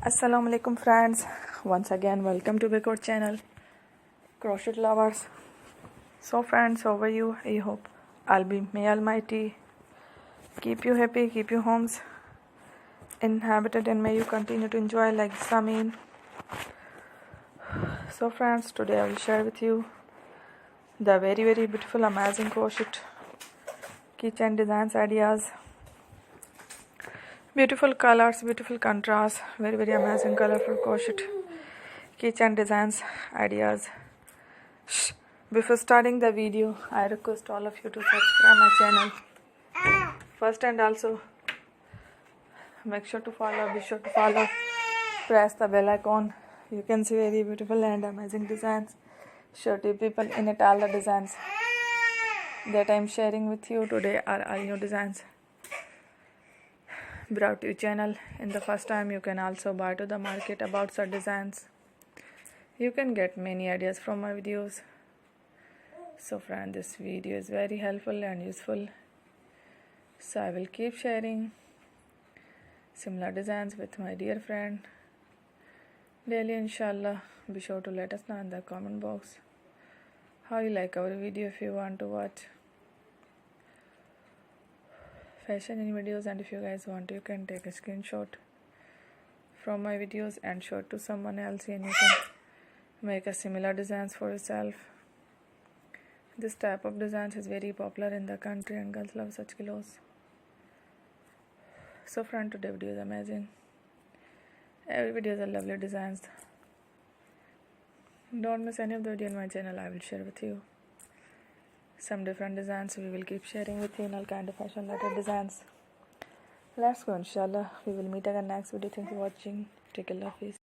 Assalamu alaikum friends, once again welcome to Big channel crochet lovers. So friends, how are you? I hope may Almighty keep you happy, keep your homes inhabited, and may you continue to enjoy like Samin. So friends, today I will share with you the very beautiful amazing crochet keychain designs ideas. Beautiful colors, beautiful contrast, very amazing colorful crochet keychain designs ideas. Before starting the video, I request all of you to subscribe my channel first, and also make sure to follow, be sure to follow, press the bell icon. You can see very beautiful and amazing designs. Show to people in it all the designs that I am sharing with you today are all new designs brought to your channel in the first time. You can also buy to the market about such designs. You can get many ideas from my videos. So friend, this video is very helpful and useful, so I will keep sharing similar designs with my dear friend daily, inshallah. Be sure to let us know in the comment box how you like our video. If you want to watch fashion in videos, and if you guys want, you can take a screenshot from my videos and show it to someone else, and you can make a similar designs for yourself. This type of designs is very popular in the country and girls love such clothes. So friend, today video is amazing. Every video is a lovely designs. Don't miss any of the video in my channel. I will share with you some different designs. We will keep sharing with you in all kind of fashion related designs. Let's go, inshallah. We will meet again next video. Thanks for watching. Take care, love, peace.